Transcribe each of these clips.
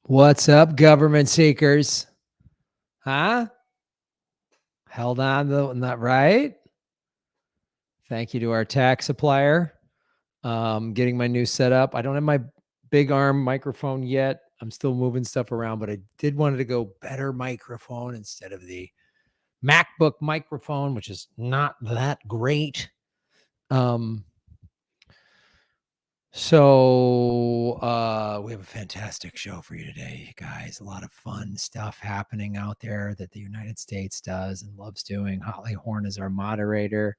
What's up, government seekers? Huh? Held on though, not right? Thank you to our tax supplier. Getting my new setup. I don't have my big arm microphone yet. I'm still moving stuff around, but I did want it to go better microphone instead of the MacBook microphone, which is not that great. So we have a fantastic show for you today, guys. A lot of fun stuff happening out there that the United States does and loves doing. Holly Horn is our moderator.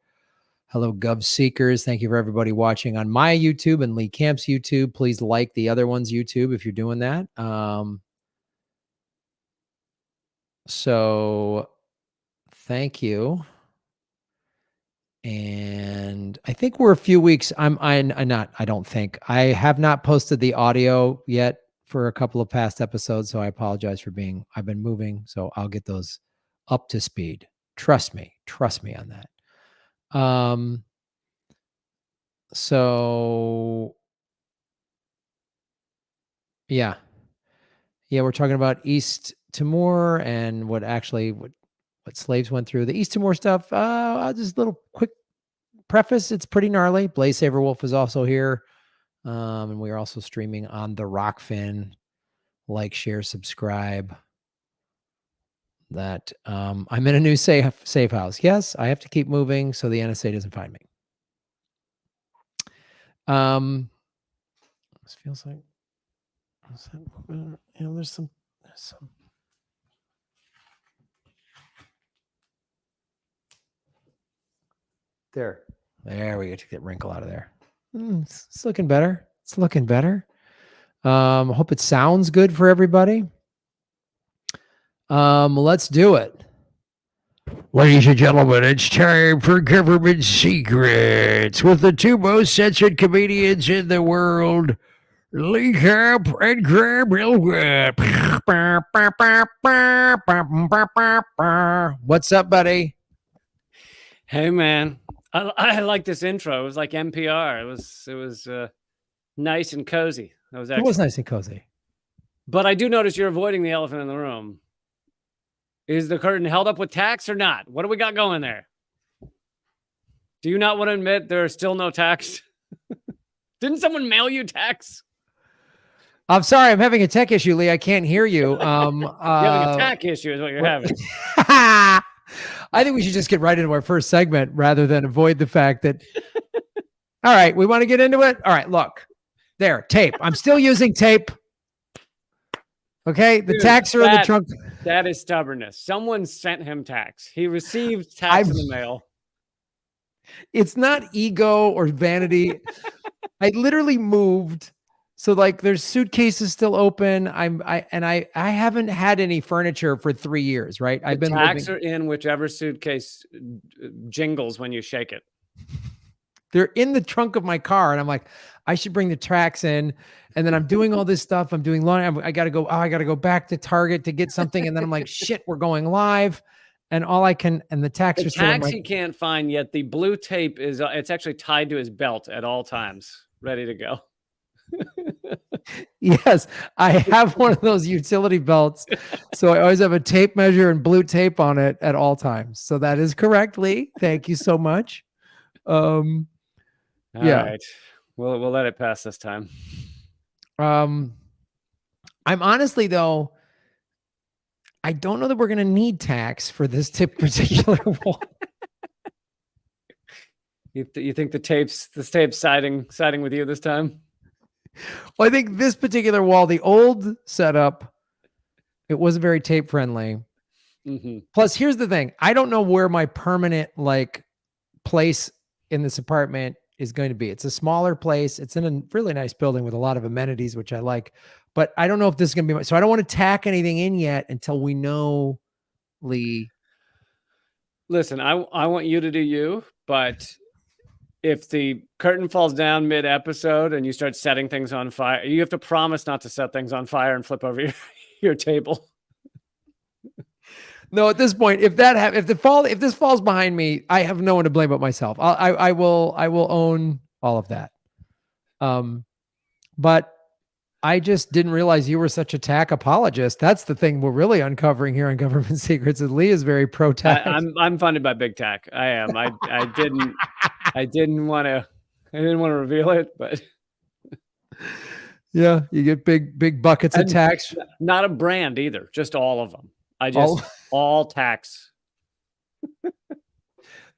Hello, Gov Seekers. Thank you for everybody watching on my YouTube and Lee Camp's YouTube. Please like the other one's YouTube if you're doing that. So thank you. And I think we're a few weeks. I have not posted the audio yet for a couple of past episodes. So I apologize for I've been moving. So I'll get those up to speed. Trust me on that. So yeah, we're talking about East Timor and what slaves went through. The East Timor stuff, just a little quick preface. It's pretty gnarly. Blaze Saver Wolf is also here. And we are also streaming on the Rockfin. Like, share, subscribe. That I'm in a new safe house. Yes, I have to keep moving so the NSA doesn't find me. This feels like there's some there we go. Take that wrinkle out of there. It's looking better. I hope it sounds good for everybody. Let's do it. Ladies and gentlemen, it's time for Government Secrets with the two most censored comedians in the world, Lee Camp and Graham Elwood. What's up, buddy? Hey, man. I like this intro. It was like NPR. It was nice and cozy. It was nice and cozy. But I do notice you're avoiding the elephant in the room. Is the curtain held up with tax or not? What do we got going there? Do you not want to admit there are still no tax? Didn't someone mail you tax? I'm sorry, I'm having a tech issue, Lee. I can't hear you. You're having a tech issue is what you're having. I think we should just get right into our first segment rather than avoid the fact that. All right, we want to get into it. All right, look, there, tape. I'm still using tape. Okay, the tax are in the trunk. That is stubbornness. Someone sent him tax. He received tax in the mail. It's not ego or vanity. I literally moved. So like there's suitcases still open. I haven't had any furniture for 3 years, right? The tax are in whichever suitcase jingles when you shake it. They're in the trunk of my car. And I'm like, I should bring the tracks in. And then I'm doing all this stuff. I'm doing laundry. I got to go back to Target to get something. And then I'm like, shit, we're going live. And the tax the tax he can't find yet. The blue tape is, it's actually tied to his belt at all times, ready to go. Yes, I have one of those utility belts. So I always have a tape measure and blue tape on it at all times. So that is correct, Lee. Thank you so much. All right. We'll let it pass this time. I'm honestly, though, I don't know that we're going to need tax for this particular wall. You think the tape's siding with you this time? Well, I think this particular wall, the old setup, it wasn't very tape friendly. Mm-hmm. Plus, here's the thing. I don't know where my permanent place in this apartment is going to be. It's a smaller place. It's in a really nice building with a lot of amenities, which I like. But I don't know if this is going to be so I don't want to tack anything in yet until we know, Lee. Listen, I want you to do you, but if the curtain falls down mid-episode and you start setting things on fire, you have to promise not to set things on fire and flip over your table. No, at this point, if this falls behind me, I have no one to blame but myself. I will own all of that. But I just didn't realize you were such a tack apologist. That's the thing we're really uncovering here on Government Secrets. Is Lee is very pro tack. I'm funded by Big Tech. I am. I didn't want to reveal it, but Yeah, you get big buckets of tax. Not a brand either. Just all of them. All tax.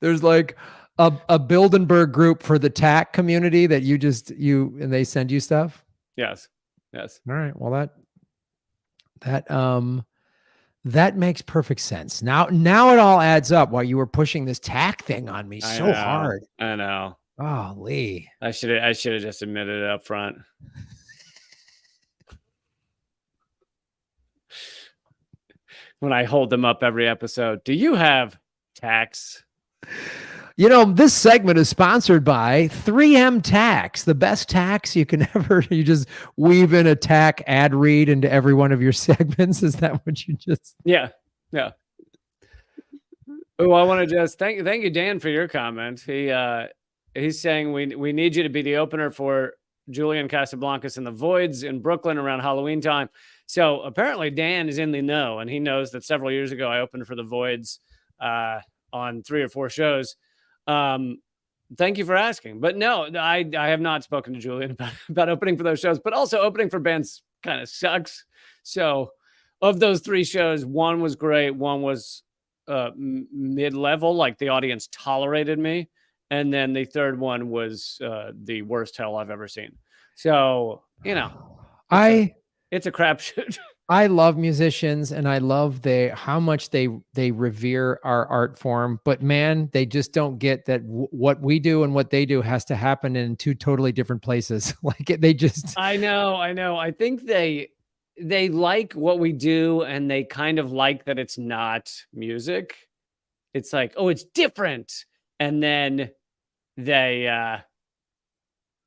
There's like a Bilderberg group for the tack community that and they send you stuff. Yes. Yes. All right. Well, that makes perfect sense. Now it all adds up. While you were pushing this tack thing on me hard. I know. Oh, Lee. I should have just admitted it up front. When I hold them up every episode, do you have tax? You know, this segment is sponsored by 3M Tax, the best tax you can ever. You just weave in a tack ad read into every one of your segments. Is that what you just? Yeah. Yeah. Oh, I want to just thank you, Dan, for your comment. He's saying we need you to be the opener for Julian Casablancas and the Voids in Brooklyn around Halloween time. So apparently Dan is in the know, and he knows that several years ago I opened for the Voids on 3 or 4 shows. Thank you for asking. But no, I have not spoken to Julian about opening for those shows, but also opening for bands kind of sucks. So of those 3 shows, one was great. One was mid-level, like the audience tolerated me. And then the third one was the worst hell I've ever seen. So, you know, it's a crapshoot. I love musicians and I love how much they revere our art form, but man, they just don't get that what we do and what they do has to happen in 2 totally different places. I know. I think they like what we do and they kind of like that it's not music. It's like, oh, it's different. And then they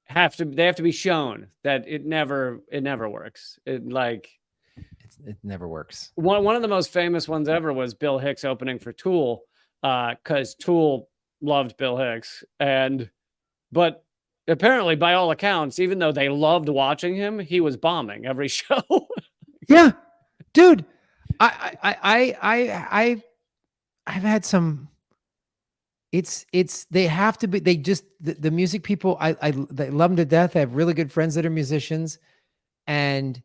have to be shown that it never works. It never works. One of the most famous ones ever was Bill Hicks opening for Tool, because Tool loved Bill Hicks, but apparently, by all accounts, even though they loved watching him, he was bombing every show. Yeah, dude, I've had some. They have to be. They just the music people. They love them to death. I have really good friends that are musicians, and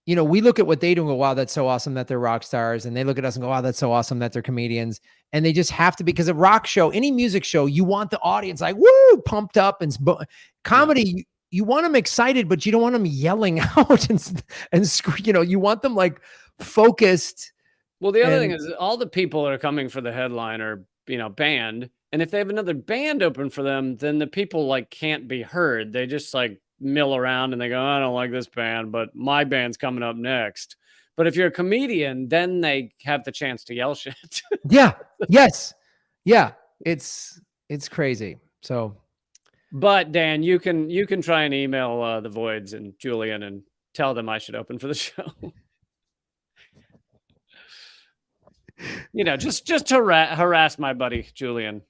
you know, we look at what they do and go, wow, that's so awesome that they're rock stars. And they look at us and go, wow, that's so awesome that they're comedians. And they just have to, because a rock show, any music show, you want the audience like, woo, pumped up. And comedy, you want them excited, but you don't want them yelling out and you know, you want them like focused. Well, the other thing is all the people that are coming for the headline are, you know, band. And if they have another band open for them, then the people like can't be heard. They just like mill around and they go, I don't like this band, but my band's coming up next. But if you're a comedian, then they have the chance to yell shit. Yeah. Yes. Yeah. It's crazy. So, but Dan, you can try and email the Voids and Julian and tell them I should open for the show. You know, just to harass my buddy Julian.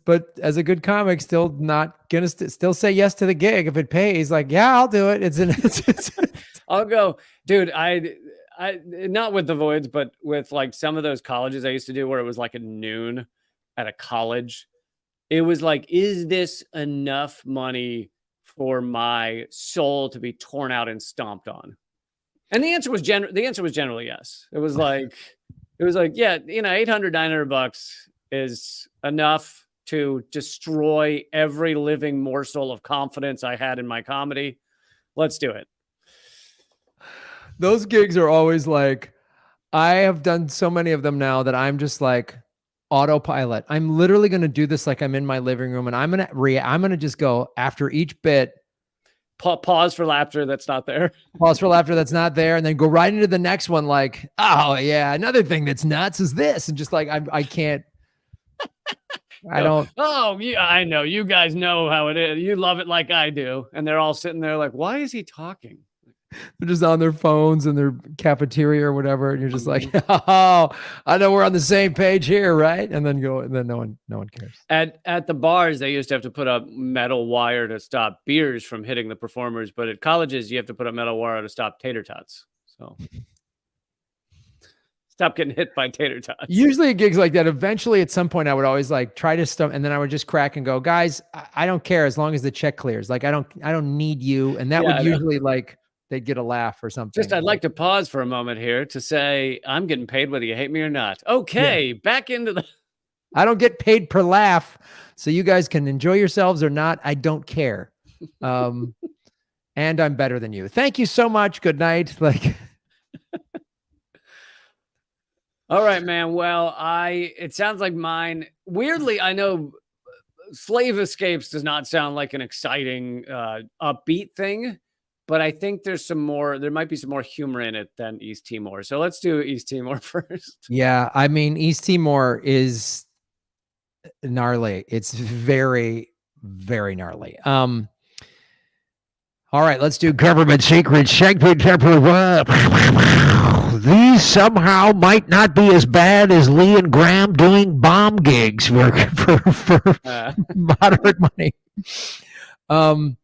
But as a good comic, still not gonna still say yes to the gig if it pays. Like, yeah, I'll do it. I'll go, dude. I not with the Voids, but with like some of those colleges I used to do where it was like at noon at a college. It was like, is this enough money for my soul to be torn out and stomped on? And the answer was generally yes. It was like, yeah, you know, $800, $900 is enough to destroy every living morsel of confidence I had in my comedy. Let's do it. Those gigs are always like, I have done so many of them now that I'm just like autopilot. I'm literally going to do this like I'm in my living room, and I'm going to just go after each bit. Pause for laughter that's not there. Pause for laughter that's not there, and then go right into the next one like, oh yeah, another thing that's nuts is this, and just like I can't. I don't. Oh yeah, I know. You guys know how it is. You love it like I do, and they're all sitting there like, why is he talking? They're just on their phones in their cafeteria or whatever, and you're just like, oh, I know we're on the same page here, right? And then no one cares. At the bars, they used to have to put up metal wire to stop beers from hitting the performers, but at colleges, you have to put up metal wire to stop tater tots. So stop getting hit by tater tots. Usually at gigs like that, eventually at some point I would always like try to stop, and then I would just crack and go, guys, I don't care as long as the check clears. Like I don't need you. And that would usually like they'd get a laugh or something. Just I'd like to pause for a moment here to say I'm getting paid whether you hate me or not. Okay, back into the I don't get paid per laugh, so you guys can enjoy yourselves or not. I don't care. And I'm better than you. Thank you so much. Good night. Like all right, man. Well, it sounds like mine. Weirdly, I know Slave Escapes does not sound like an exciting, upbeat thing, but I think there might be some more humor in it than East Timor. So let's do East Timor first. Yeah, I mean, East Timor is gnarly. It's very, very gnarly. All right, let's do government secret segment number one. These somehow might not be as bad as Lee and Graham doing bomb gigs for moderate money. All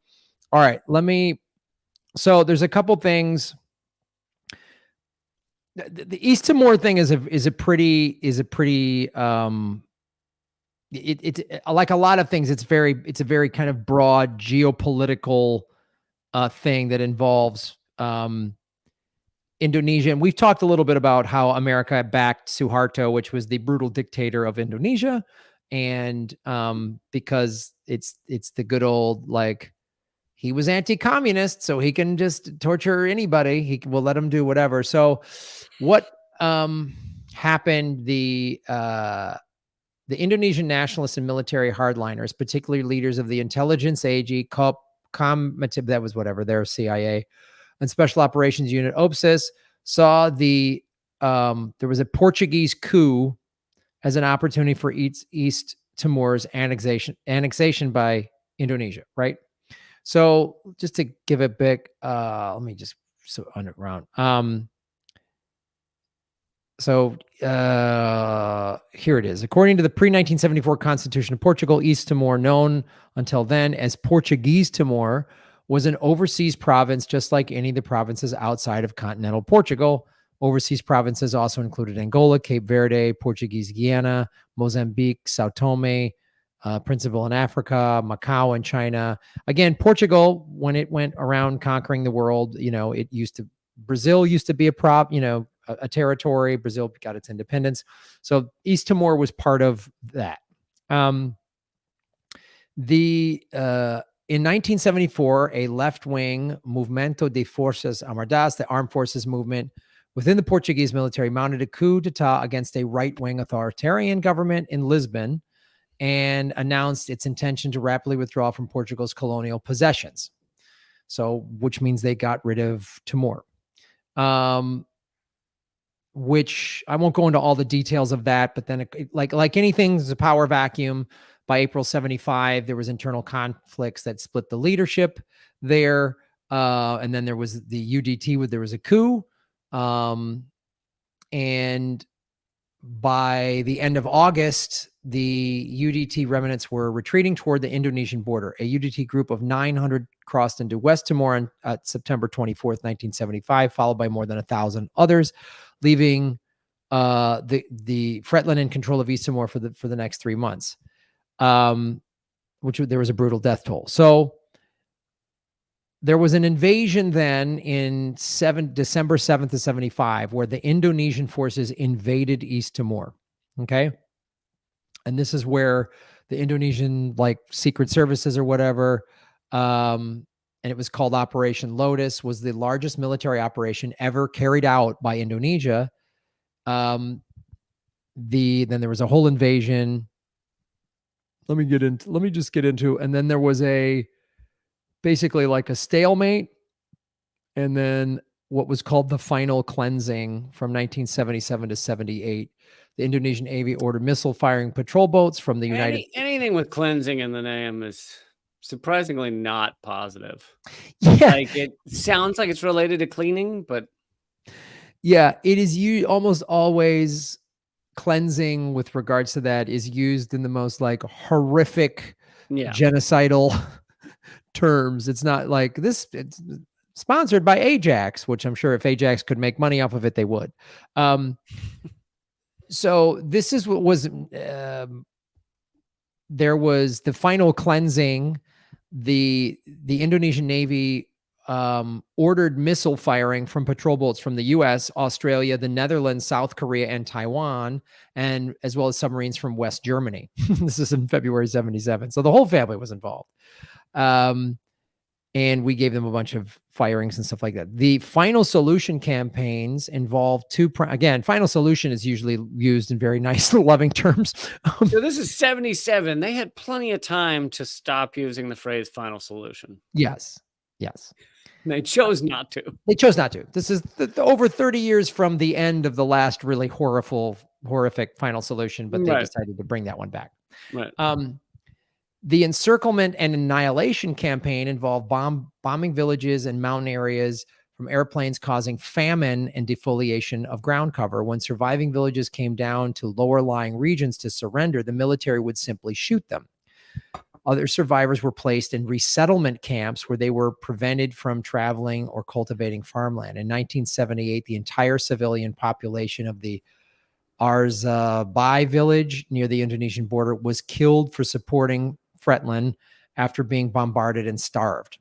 right, so there's a couple things. The East Timor thing is a pretty it's like a lot of things. It's a very kind of broad geopolitical thing that involves Indonesia. And we've talked a little bit about how America backed Suharto, which was the brutal dictator of Indonesia. And because it's the good old, like, he was anti-communist, so he can just torture anybody. We'll let him do whatever. So what happened, the Indonesian nationalists and military hardliners, particularly leaders of the intelligence AG, Comitib, that was whatever, their CIA, and Special Operations Unit, OPSIS, saw there was a Portuguese coup as an opportunity for East Timor's annexation by Indonesia, right? So just to give it big, let me just underground. So here it is. According to the pre-1974 Constitution of Portugal, East Timor, known until then as Portuguese Timor, was an overseas province just like any of the provinces outside of continental Portugal. Overseas provinces also included Angola, Cape Verde, Portuguese Guiana, Mozambique, Sao Tome, Principal in Africa, Macau, and China. Again, Portugal, when it went around conquering the world, Brazil used to be a territory. Brazil got its independence. So East Timor was part of that. In 1974, a left-wing Movimento de Forças Armadas, the armed forces movement within the Portuguese military, mounted a coup d'etat against a right-wing authoritarian government in Lisbon and announced its intention to rapidly withdraw from Portugal's colonial possessions. So, which means they got rid of Timor. Which I won't go into all the details of that, but then like anything, there's a power vacuum. By April 75, there was internal conflicts that split the leadership there. And then there was the UDT, there was a coup. And by the end of August, the UDT remnants were retreating toward the Indonesian border. A UDT group of 900 crossed into West Timor on September 24th, 1975, followed by more than 1,000 others, leaving the Fretilin in control of East Timor for the next 3 months, which there was a brutal death toll. So there was an invasion then in December 7th of 75, where the Indonesian forces invaded East Timor. Okay. And this is where the Indonesian secret services or whatever, and it was called Operation Lotus, was the largest military operation ever carried out by Indonesia. Then there was a whole invasion. Let me just get into, and then there was basically like a stalemate, and then what was called the final cleansing from 1977 to 78. The Indonesian Navy ordered missile firing patrol boats from the United States. Anything with cleansing in the name is surprisingly not positive. Yeah. Like, it sounds like it's related to cleaning, but Yeah, it is almost always cleansing with regards to that is used in the most like horrific yeah. genocidal terms. It's not like this. It's sponsored by Ajax, which I'm sure if Ajax could make money off of it, they would. So this is what was. There was the final cleansing. The Indonesian Navy ordered missile firing from patrol boats from the U.S., Australia, the Netherlands, South Korea, and Taiwan, and as well as submarines from West Germany. This is in February 1977. So the whole family was involved. And we gave them a bunch of firings and stuff like that. The final solution campaigns involved again, final solution is usually used in very nice, loving terms. So this is 1977. They had plenty of time to stop using the phrase final solution. Yes. They chose not to. They chose not to. This is over 30 years from the end of the last really horrific final solution, but they decided to bring that one back. Right. The encirclement and annihilation campaign involved bombing villages and mountain areas from airplanes, causing famine and defoliation of ground cover. When surviving villages came down to lower lying regions to surrender, the military would simply shoot them. Other survivors were placed in resettlement camps where they were prevented from traveling or cultivating farmland. In 1978, the entire civilian population of the Arzabai village near the Indonesian border was killed for supporting Fretland after being bombarded and starved.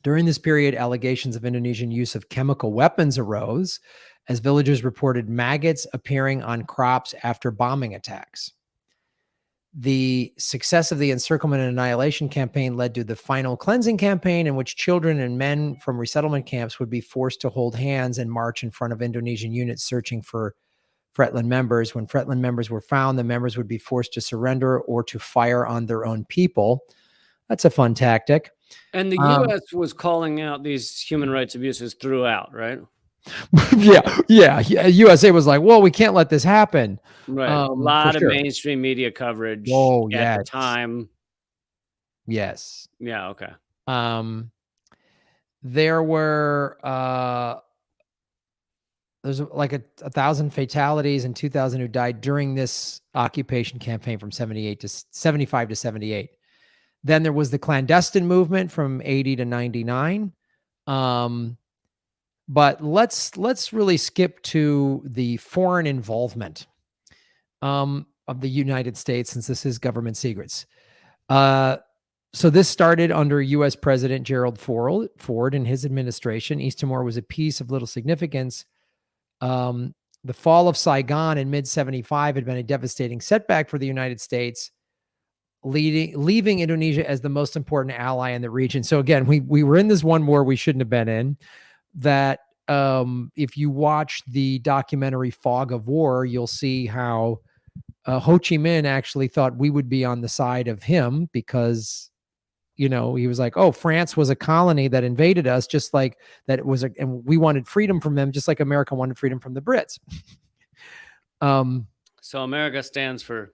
During this period, allegations of Indonesian use of chemical weapons arose as villagers reported maggots appearing on crops after bombing attacks. The success of the encirclement and annihilation campaign led to the final cleansing campaign, in which children and men from resettlement camps would be forced to hold hands and march in front of Indonesian units searching for Fretland members. When Fretland members were found, the members would be forced to surrender or to fire on their own people. That's a fun tactic. And the U.S. was calling out these human rights abuses throughout, right? Yeah. USA was like, well, we can't let this happen. Right. A lot of mainstream media coverage at the time. Yes. Yeah, okay. There were there's like 1,000 fatalities and 2,000 who died during this occupation campaign from 75 to 78. Then there was the clandestine movement from 80 to 99. But let's really skip to the foreign involvement of the United States, since this is government secrets. So this started under U.S. President Gerald Ford and his administration. East Timor was a piece of little significance. The fall of Saigon in mid-75 had been a devastating setback for the United States, leaving Indonesia as the most important ally in the region. So again, we were in this one war we shouldn't have been in. That if you watch the documentary Fog of War, you'll see how Ho Chi Minh actually thought we would be on the side of him because, he was like, oh, France was a colony that invaded us, just like that and we wanted freedom from them, just like America wanted freedom from the Brits. So America stands for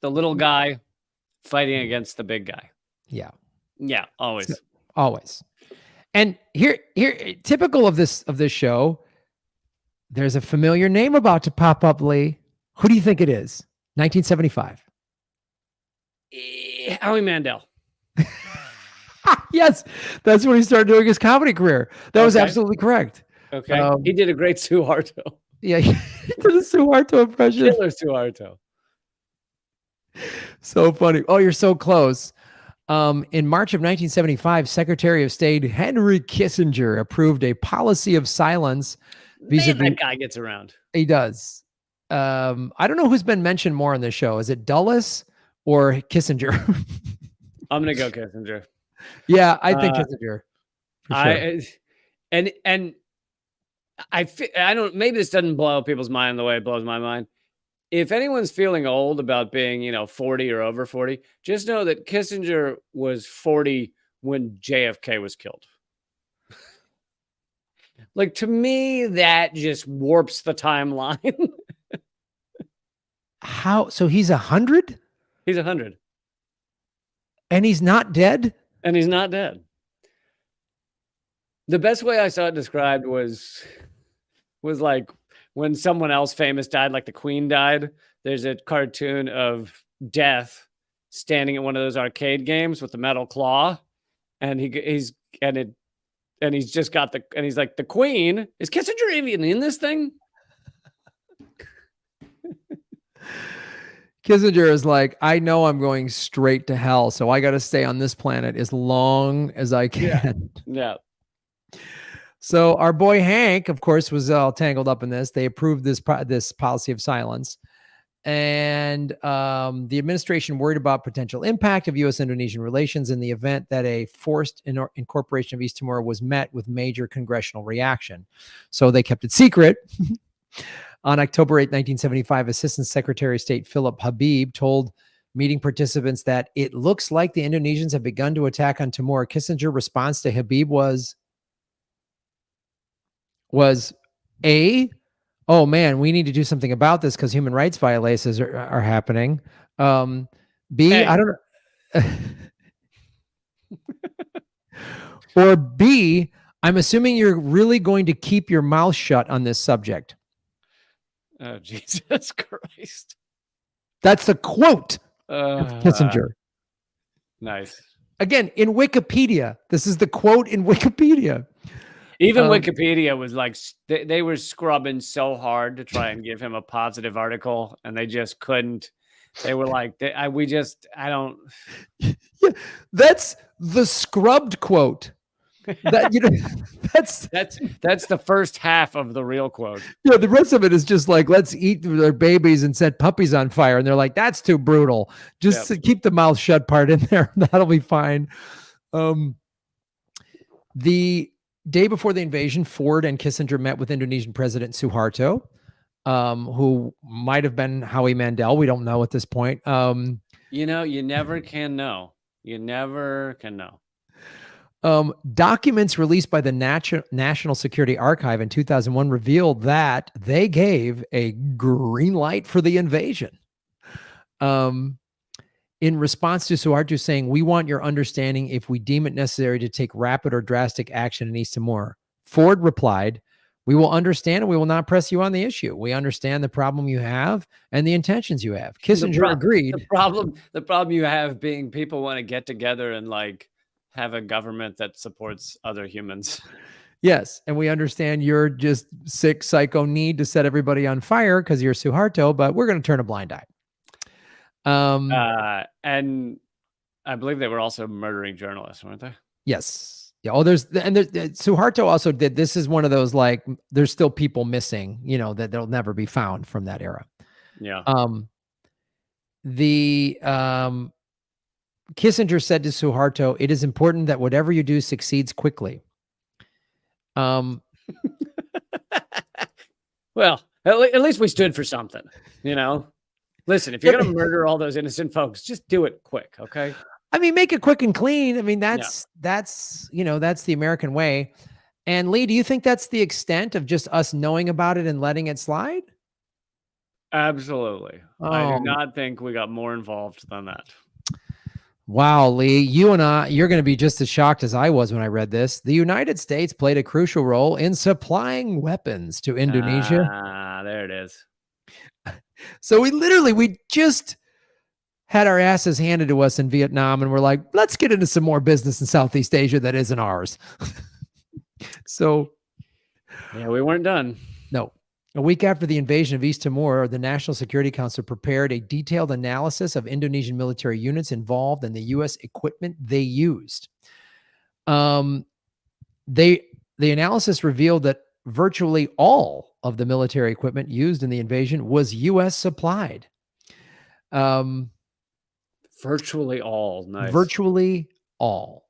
the little guy fighting against the big guy. Yeah. Yeah, always. Always. And here, typical of this show, there's a familiar name about to pop up, Lee. Who do you think it is? 1975. Howie Mandel. Yes, that's when he started doing his comedy career. That was absolutely correct. Okay. He did a great Suharto. Yeah, he did a Suharto impression. Killer Suharto. So funny. Oh, you're so close. In March of 1975, Secretary of State Henry Kissinger approved a policy of silence. Man, that guy gets around. He does. I don't know who's been mentioned more on this show. Is it Dulles or Kissinger? I'm gonna go Kissinger. Yeah, I think Kissinger. For sure. I don't. Maybe this doesn't blow people's mind the way it blows my mind. If anyone's feeling old about being, 40 or over 40, just know that Kissinger was 40 when JFK was killed. Like, to me, that just warps the timeline. How? So he's 100? He's 100. And he's not dead? And he's not dead. The best way I saw it described was like when someone else famous died, like the Queen died. There's a cartoon of Death standing at one of those arcade games with the metal claw, and he's just got and he's like, the Queen, is Kissinger even in this thing? Kissinger is like, I know I'm going straight to hell, so I got to stay on this planet as long as I can. Yeah. So our boy Hank, of course, was all tangled up in this. They approved this policy of silence. And the administration worried about potential impact of U.S.-Indonesian relations in the event that a forced incorporation of East Timor was met with major congressional reaction. So they kept it secret. On October 8, 1975, Assistant Secretary of State Philip Habib told meeting participants that it looks like the Indonesians have begun to attack on Timor. Kissinger's response to Habib was A, oh man, we need to do something about this because human rights violations are happening. B, Hey. I don't know. Or B, I'm assuming you're really going to keep your mouth shut on this subject. Oh, Jesus Christ. That's the quote of Kissinger. Nice. Again, in Wikipedia. This is the quote in Wikipedia. Even Wikipedia was like, they were scrubbing so hard to try and give him a positive article, and they just couldn't. They were like, I don't. Yeah, that's the scrubbed quote. That, you know, that's the first half of the real quote. Yeah, the rest of it is just like, let's eat their babies and set puppies on fire. And they're like, that's too brutal. Just keep the mouth shut part in there. That'll be fine. The day before the invasion, Ford and Kissinger met with Indonesian President Suharto, who might have been Howie Mandel. We don't know at this point. You never can know. You never can know. Documents released by the National Security Archive in 2001 revealed that they gave a green light for the invasion. In response to Suharto saying, we want your understanding if we deem it necessary to take rapid or drastic action in East Timor, Ford replied, we will understand and we will not press you on the issue. We understand the problem you have and the intentions you have. Kissinger agreed. The problem you have being people want to get together and like have a government that supports other humans. Yes. And we understand your just sick psycho need to set everybody on fire because you're Suharto, but we're going to turn a blind eye. And I believe they were also murdering journalists, weren't they? Yes. Yeah. Oh, Suharto also did. This is one of those, like, there's still people missing, that they'll never be found from that era. Yeah. Kissinger said to Suharto, it is important that whatever you do succeeds quickly. Well, at least we stood for something, Listen, if you're going to murder all those innocent folks, just do it quick, okay? I mean, make it quick and clean. I mean, that's the American way. And Lee, do you think that's the extent of just us knowing about it and letting it slide? Absolutely. I do not think we got more involved than that. Wow, Lee, you're going to be just as shocked as I was when I read this. The United States played a crucial role in supplying weapons to Indonesia. There it is. So we just had our asses handed to us in Vietnam, and we're like, let's get into some more business in Southeast Asia that isn't ours. So, yeah, we weren't done. No. A week after the invasion of East Timor, the National Security Council prepared a detailed analysis of Indonesian military units involved and the U.S. equipment they used. The analysis revealed that virtually all of the military equipment used in the invasion was U.S. supplied. Virtually all. Nice. Virtually all.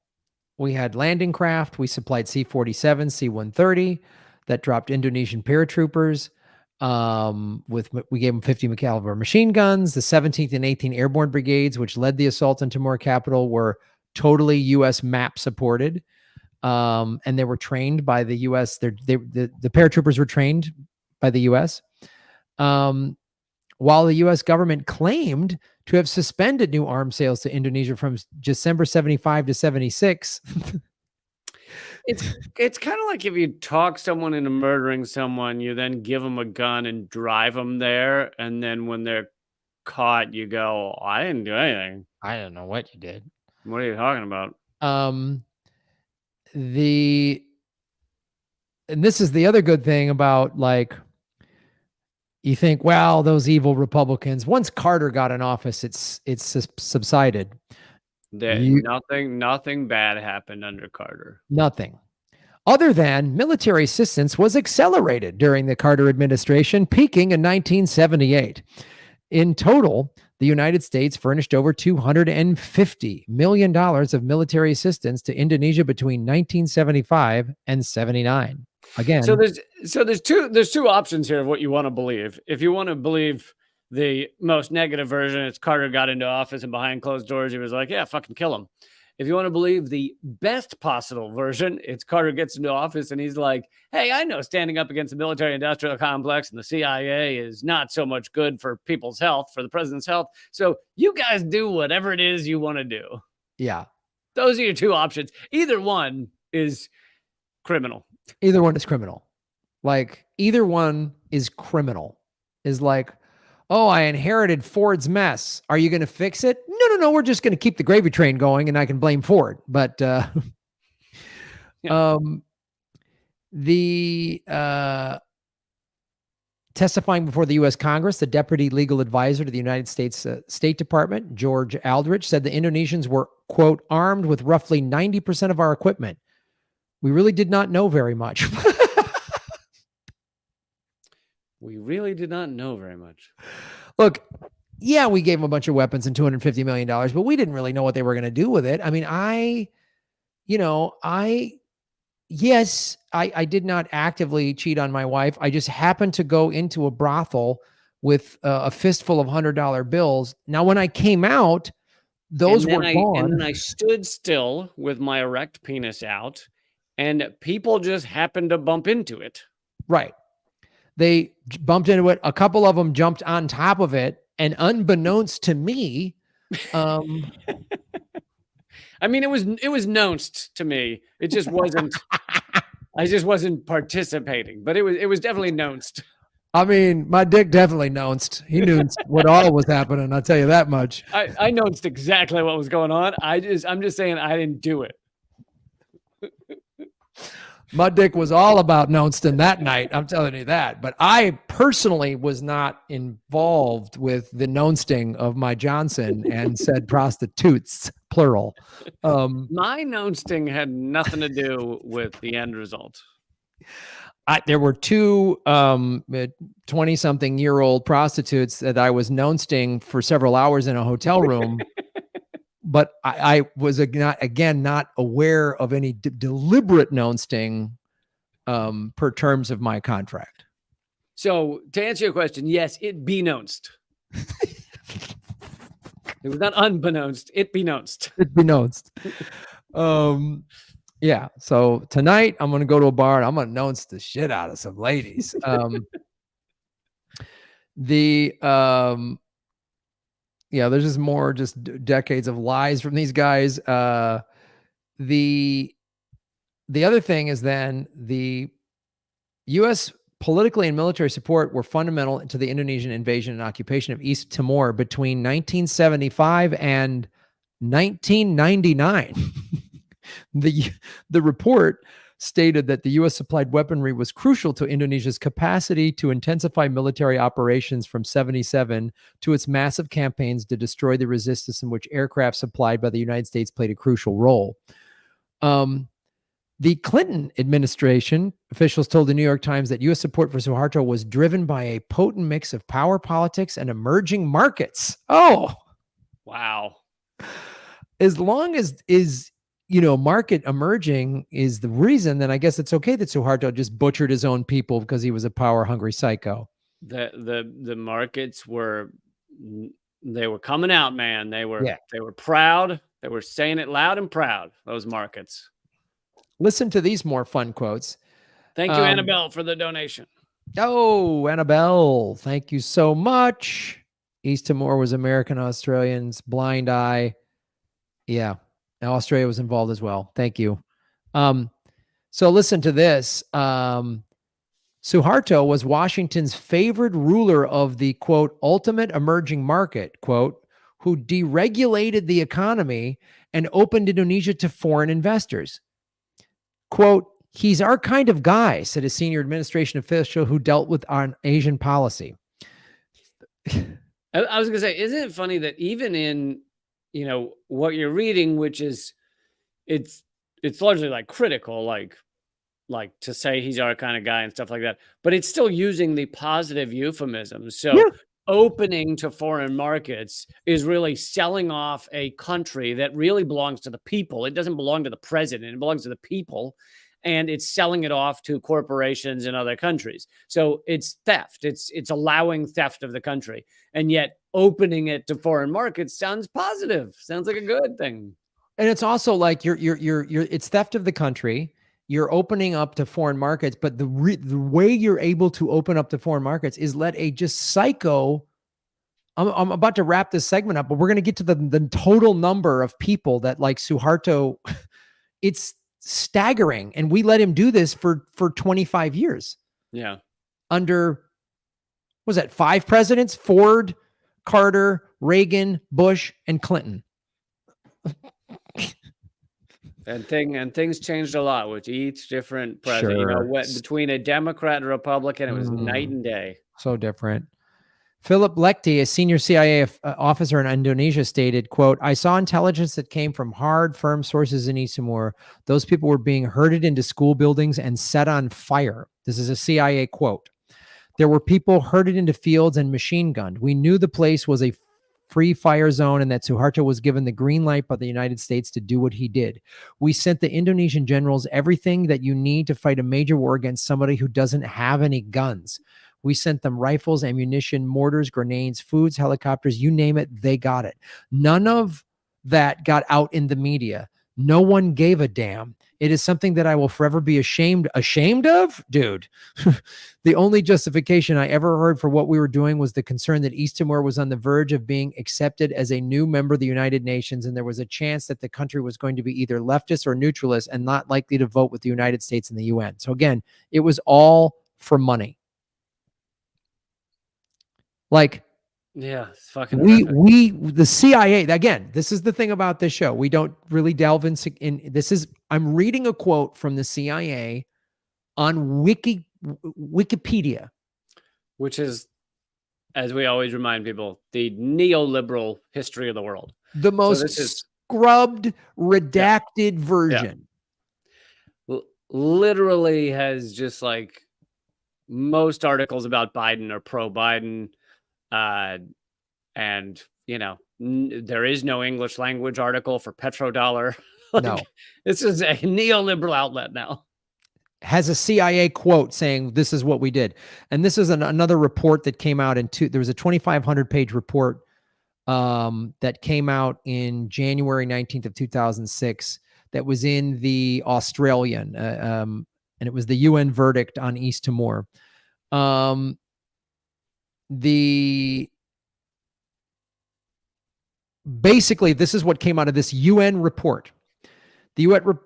We had landing craft. We supplied C-47, C-130 that dropped Indonesian paratroopers. We gave them 50 caliber machine guns. The 17th and 18th Airborne Brigades, which led the assault on Timor capital, were totally U.S. map supported. And they were trained by the U.S. The paratroopers were trained by the U.S. while the U.S. government claimed to have suspended new arms sales to Indonesia from December 75 to 76. It's kind of like if you talk someone into murdering someone, you then give them a gun and drive them there, and then when they're caught, you go, "I didn't do anything." I don't know what you did. What are you talking about? The and this is the other good thing about, like, you think, well, those evil Republicans, once Carter got in office, it's subsided. Nothing bad happened under Carter. Nothing. Other than military assistance was accelerated during the Carter administration, peaking in 1978. In total, the United States furnished over $250 million of military assistance to Indonesia between 1975 and 79. Again, So there's two options here of what you want to believe. If you want to believe the most negative version, it's Carter got into office and behind closed doors, he was like, yeah, fucking kill him. If you want to believe the best possible version, it's Carter gets into office and he's like, hey, I know standing up against the military industrial complex and the CIA is not so much good for people's health, for the president's health. So you guys do whatever it is you want to do. yeah, Those are your two options. Either one is criminal. either one is criminal. Like, either one is criminal. Is like, oh, I inherited Ford's mess. Are you going to fix it? No. We're just going to keep the gravy train going, and I can blame Ford. But Yeah. Testifying before the U.S. Congress, the deputy legal advisor to the United States State Department, George Aldrich, said the Indonesians were, quote, armed with roughly 90% of our equipment. We really did not know very much. We really did not know very much. Look, yeah, we gave them a bunch of weapons and $250 million, but we didn't really know what they were going to do with it. I mean, I did not actively cheat on my wife. I just happened to go into a brothel with a fistful of $100 bills. Now, when I came out, those were gone. And then I stood still with my erect penis out, and people just happened to bump into it. Right. They bumped into it. A couple of them jumped on top of it, and unbeknownst to me, I mean, it was nounced to me. It just wasn't. I just wasn't participating, but it was definitely nounced. I mean, my dick definitely nounced. He knew what all was happening. I'll tell you that much. I nounced exactly what was going on. I'm just saying I didn't do it. My dick was all about Nounston that night. I'm telling you that. But I personally was not involved with the Nounsting of my Johnson and said prostitutes, plural. My Nounsting had nothing to do with the end result. There were two 20-something-year-old prostitutes that I was Nounsting for several hours in a hotel room. But I was not aware of any deliberate Nounsting per terms of my contract. So to answer your question, yes, it be nounced. It was not unbeknownst. It be nounced. It be nounced. Yeah. So tonight I'm going to go to a bar and I'm going to nounce the shit out of some ladies. Yeah, there's just more decades of lies from these guys. The other thing is then the U.S. politically and military support were fundamental to the Indonesian invasion and occupation of East Timor between 1975 and 1999. The report stated that the U.S. supplied weaponry was crucial to Indonesia's capacity to intensify military operations from 77 to its massive campaigns to destroy the resistance, in which aircraft supplied by the United States played a crucial role. The Clinton administration officials told the New York Times that U.S. support for Suharto was driven by a potent mix of power politics and emerging markets. Oh, wow. As long as market emerging is the reason, then I guess it's okay that Suharto just butchered his own people because he was a power-hungry psycho. The markets were coming out, man. They were proud. They were saying it loud and proud, those markets. Listen to these more fun quotes. Thank you, Annabelle, for the donation. Oh, Annabelle, thank you so much. East Timor was American Australians, blind eye. Yeah. And Australia was involved as well. Thank you. So listen to this. Suharto was Washington's favored ruler of the, quote, ultimate emerging market, quote, who deregulated the economy and opened Indonesia to foreign investors. Quote, he's our kind of guy, said a senior administration official who dealt with on Asian policy. I was going to say, isn't it funny that even in, what you're reading, which is, it's largely like critical, like to say he's our kind of guy and stuff like that, but it's still using the positive euphemisms. So Yeah. opening to foreign markets is really selling off a country that really belongs to the people. It doesn't belong to the president. It belongs to the people. And it's selling it off to corporations in other countries. So it's theft. It's allowing theft of the country. And yet opening it to foreign markets sounds positive. Sounds like a good thing. And it's also like you're it's theft of the country. You're opening up to foreign markets, but the way you're able to open up to foreign markets is let a just psycho. I'm about to wrap this segment up, but we're going to get to the total number of people that like Suharto. It's staggering, and we let him do this for 25 years. Yeah. Under, was that 5 presidents? Ford, Carter, Reagan, Bush, and Clinton. And things changed a lot with each different president. Sure. Between a Democrat and a Republican, it was night and day. So different. Philip Lechty, a senior CIA officer in Indonesia, stated, quote, I saw intelligence that came from hard, firm sources in East Timor. Those people were being herded into school buildings and set on fire. This is a CIA quote. There were people herded into fields and machine gunned. We knew the place was a free fire zone and that Suharto was given the green light by the United States to do what he did. We sent the Indonesian generals everything that you need to fight a major war against somebody who doesn't have any guns. We sent them rifles, ammunition, mortars, grenades, foods, helicopters, you name it, they got it. None of that got out in the media. No one gave a damn. It is something that I will forever be ashamed of? Dude. The only justification I ever heard for what we were doing was the concern that East Timor was on the verge of being accepted as a new member of the United Nations, and there was a chance that the country was going to be either leftist or neutralist and not likely to vote with the United States and the UN. So again, it was all for money. Like, yeah, it's fucking the CIA, again, this is the thing about this show. We don't really delve in this is, I'm reading a quote from the CIA on Wikipedia. Which is, as we always remind people, the neoliberal history of the world. The most scrubbed, redacted version. Yeah. Literally has just like most articles about Biden are pro-Biden. And there is no English language article for petrodollar. No, this is a neoliberal outlet now. Has a CIA quote saying this is what we did. And this is another report that came out there was a 2,500 page report that came out in January 19th of 2006 that was in the Australian, and it was the UN verdict on East Timor. Basically, this is what came out of this UN report. The UN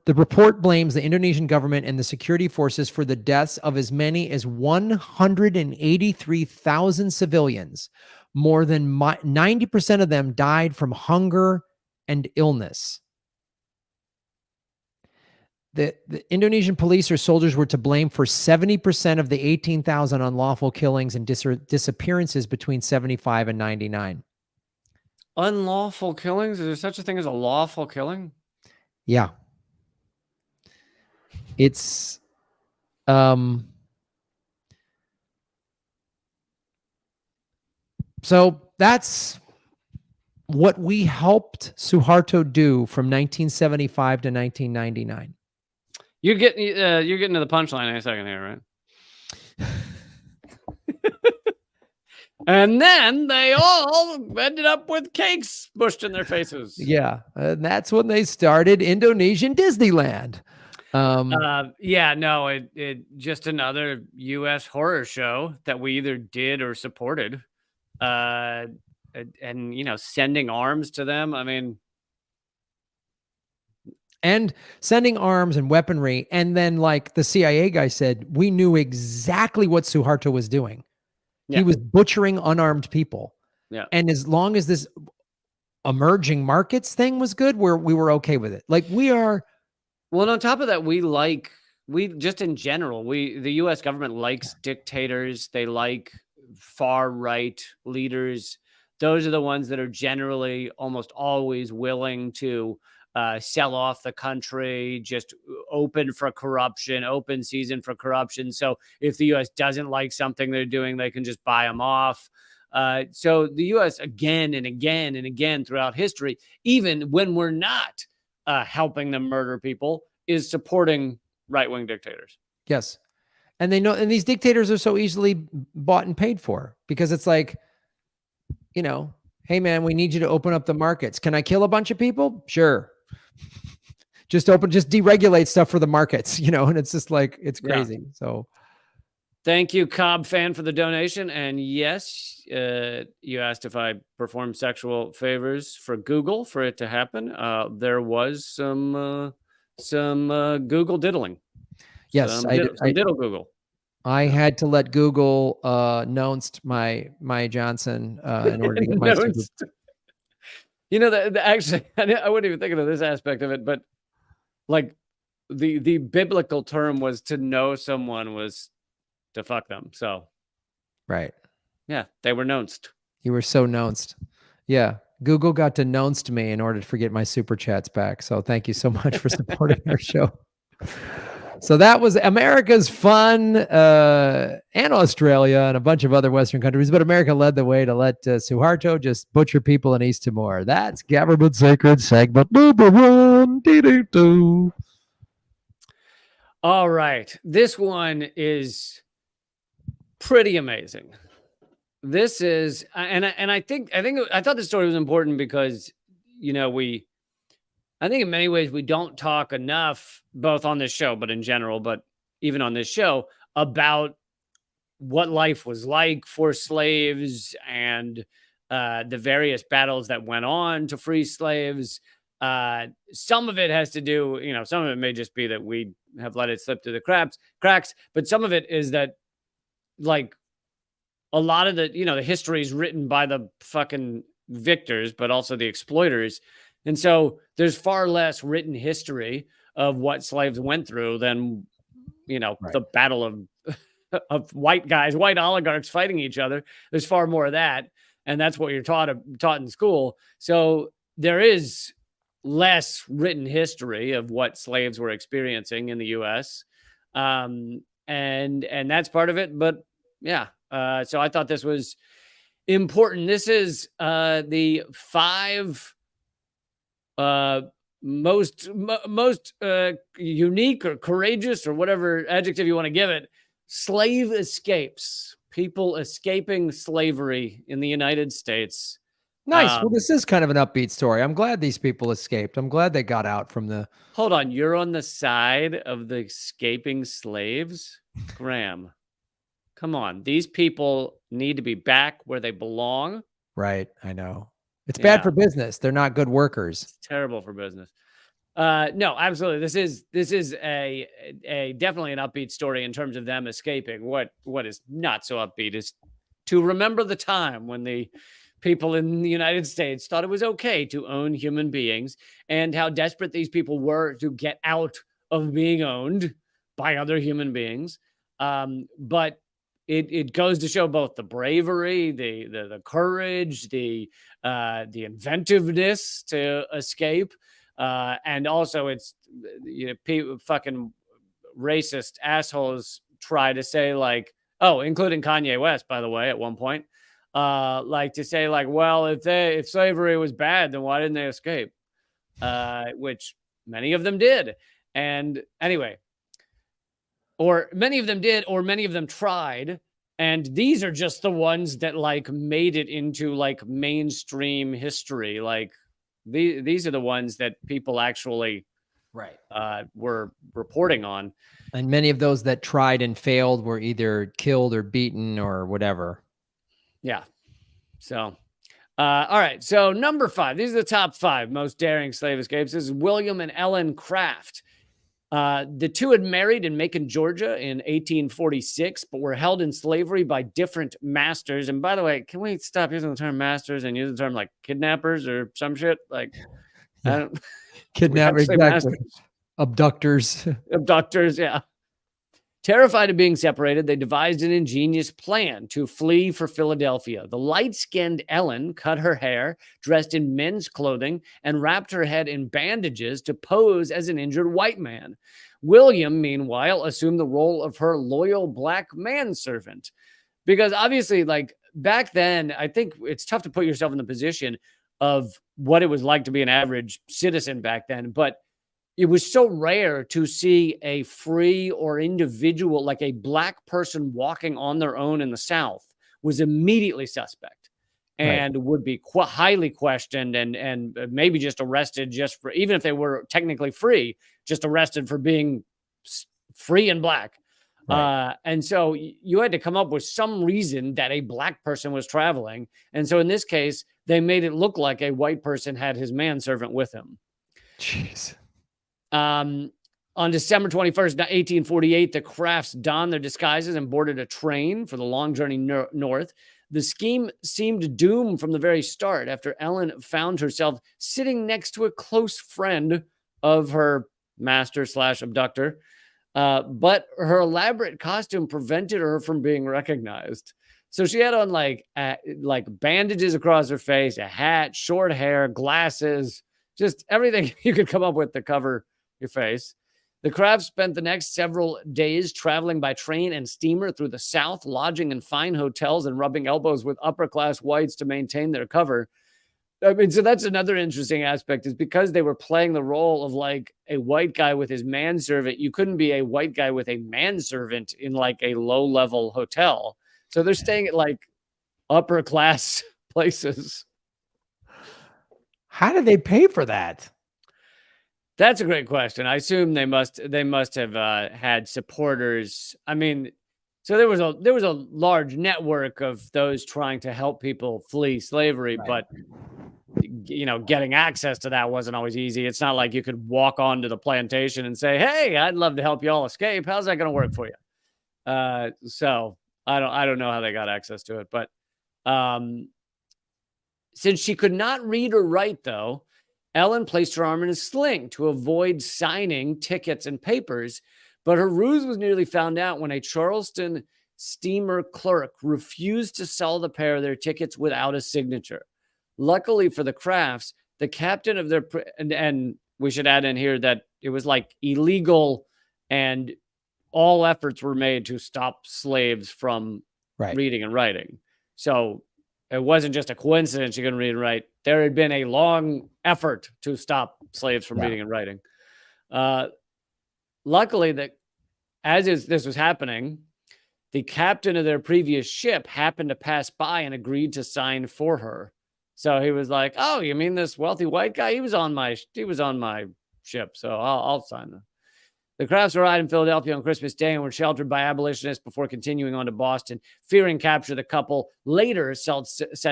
the report blames the Indonesian government and the security forces for the deaths of as many as 183,000 civilians. More than 90% of them died from hunger and illness. The Indonesian police or soldiers were to blame for 70% of the 18,000 unlawful killings and disappearances between 75 and 99. Unlawful killings? Is there such a thing as a lawful killing? Yeah. It's so that's what we helped Suharto do from 1975 to 1999. You're getting to the punchline in a second here, right? And then they all ended up with cakes pushed in their faces. Yeah, and that's when they started Indonesian Disneyland. Yeah, no, it just another U.S. horror show that we either did or supported. And sending arms to them. I mean, and sending arms and weaponry. And then, like the CIA guy said, we knew exactly what Suharto was doing. He yeah, was butchering unarmed people. yeah. And as long as this emerging markets thing was good, we were okay with it. Like we are. Well, and on top of that, we just in general, the U.S. government likes dictators. They like far right leaders. Those are the ones that are generally almost always willing to sell off the country, just open for corruption, open season for corruption. So if the U.S. doesn't like something they're doing, they can just buy them off. So the U.S. again and again and again throughout history, even when we're not helping them murder people, is supporting right-wing dictators. Yes. And they know, and these dictators are so easily bought and paid for because it's like, hey man, we need you to open up the markets. Can I kill a bunch of people? Sure. just deregulate stuff for the markets, and it's just like, it's crazy. Yeah. So thank you, Cobb fan, for the donation. And yes, you asked if I performed sexual favors for Google for it to happen. There was some Google diddling. Yes, I diddle Google. I had to let Google announced my Johnson in order to get my super. Actually, I wasn't even thinking of this aspect of it, but like the biblical term was to know someone was to fuck them. So, right. Yeah, they were nounced. You were so nounced. Yeah. Google got to nounced me in order to get my super chats back. So thank you so much for supporting our show. So that was America's fun, and Australia and a bunch of other Western countries, but America led the way to let Suharto just butcher people in East Timor. That's Government Sacred segment number 1. Dee-dee-doo. All right. This one is pretty amazing. This is, and I thought this story was important because, I think in many ways we don't talk enough, both on this show, but in general, but even on this show, about what life was like for slaves and the various battles that went on to free slaves. Some of it has to do, some of it may just be that we have let it slip through the cracks, but some of it is that, like, a lot of the history is written by the fucking victors, but also the exploiters. And so there's far less written history of what slaves went through than, right. The battle of white guys, white oligarchs fighting each other. There's far more of that. And that's what you're taught in school. So there is less written history of what slaves were experiencing in the U.S. And that's part of it. But yeah, so I thought this was important. This is the 5 most unique or courageous or whatever adjective you want to give it, slave escapes, people escaping slavery in the United States. Nice. Well, this is kind of an upbeat story. I'm glad these people escaped. I'm glad they got out from the... Hold on. You're on the side of the escaping slaves? Graham, come on. These people need to be back where they belong. Right. I know. It's bad for business. They're not good workers. It's terrible for business. No, absolutely. This is a definitely an upbeat story in terms of them escaping. What is not so upbeat is to remember the time when the people in the United States thought it was okay to own human beings and how desperate these people were to get out of being owned by other human beings. But it goes to show both the bravery, the courage, the inventiveness to escape, and also it's people, fucking racist assholes try to say, like, including Kanye West, by the way, at one point, like to say, like, well, if slavery was bad, then why didn't they escape? Which many of them did, and anyway. Or many of them did, or many of them tried. And these are just the ones that, like, made it into, like, mainstream history. Like, these are the ones that people actually Right. were reporting on. And many of those that tried and failed were either killed or beaten or whatever. Yeah. So, all right. So number 5, these are the top 5 most daring slave escapes. This is William and Ellen Craft. The two had married in Macon, Georgia in 1846, but were held in slavery by different masters. And by the way, can we stop using the term masters and use the term like kidnappers or some shit? Like, I Yeah. don't, do we have Kidnapper, to say exactly. masters? Abductors. Abductors, yeah. Terrified of being separated, they devised an ingenious plan to flee for Philadelphia. The light-skinned Ellen cut her hair, dressed in men's clothing, and wrapped her head in bandages to pose as an injured white man. William, meanwhile, assumed the role of her loyal black manservant. Because obviously, like back then, I think it's tough to put yourself in the position of what it was like to be an average citizen back then. But it was so rare to see a free or individual, like a black person walking on their own in the South, was immediately suspect and would be highly questioned and maybe just arrested just for, even if they were technically free, just arrested for being free and black. Right. And so you had to come up with some reason that a black person was traveling. And so in this case, they made it look like a white person had his manservant with him. Jeez. On December 21st, 1848, the Crafts donned their disguises and boarded a train for the long journey north. The scheme seemed doomed from the very start after Ellen found herself sitting next to a close friend of her master / abductor. But her elaborate costume prevented her from being recognized. So she had on like bandages across her face, a hat, short hair, glasses, just everything you could come up with to cover your face. The Crafts spent the next several days traveling by train and steamer through the South, lodging in fine hotels and rubbing elbows with upper-class whites to maintain their cover. I mean, so that's another interesting aspect, is because they were playing the role of like a white guy with his manservant. You couldn't be a white guy with a manservant in like a low-level hotel. So they're staying at like upper-class places. How did they pay for that? That's a great question. I assume they must have had supporters. I mean, so there was a large network of those trying to help people flee slavery, but getting access to that wasn't always easy. It's not like you could walk onto the plantation and say, "Hey, I'd love to help you all escape. How's that going to work for you?" So I don't know how they got access to it, but since she could not read or write, though, Ellen placed her arm in a sling to avoid signing tickets and papers, but her ruse was nearly found out when a Charleston steamer clerk refused to sell the pair their tickets without a signature. Luckily for the Crafts, the captain of their, and we should add in here that it was like illegal and all efforts were made to stop slaves from reading and writing. So it wasn't just a coincidence you couldn't read and write. There had been a long effort to stop slaves from reading and writing. Luckily, that this was happening, the captain of their previous ship happened to pass by and agreed to sign for her. So he was like, "Oh, you mean this wealthy white guy? He was on my ship, so I'll sign them." The Crafts arrived in Philadelphia on Christmas Day and were sheltered by abolitionists before continuing on to Boston. Fearing capture, the couple later set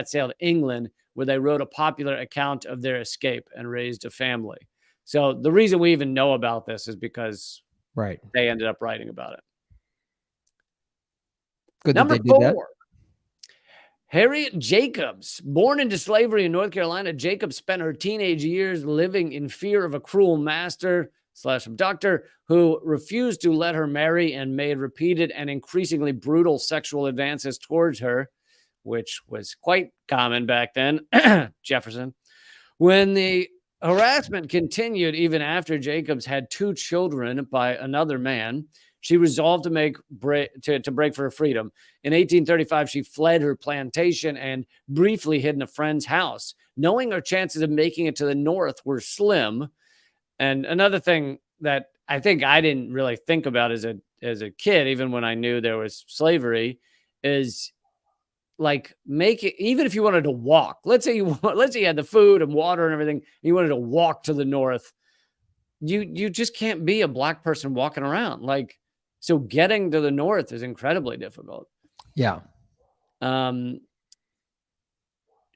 sail to England, where they wrote a popular account of their escape and raised a family. So the reason we even know about this is because they ended up writing about it. Good Number that they did 4. Harriet Jacobs. Born into slavery in North Carolina, Jacobs spent her teenage years living in fear of a cruel master / abductor who refused to let her marry and made repeated and increasingly brutal sexual advances towards her, which was quite common back then. Jefferson. When the harassment continued even after Jacobs had 2 children by another man, she resolved to break for her freedom. In 1835, she fled her plantation and briefly hid in a friend's house, knowing her chances of making it to the North were slim. And another thing that I think I didn't really think about as a kid, even when I knew there was slavery, is like even if you wanted to walk, let's say you had the food and water and everything, you wanted to walk to the North. you just can't be a black person walking around. Like, so getting to the north is incredibly difficult. Yeah.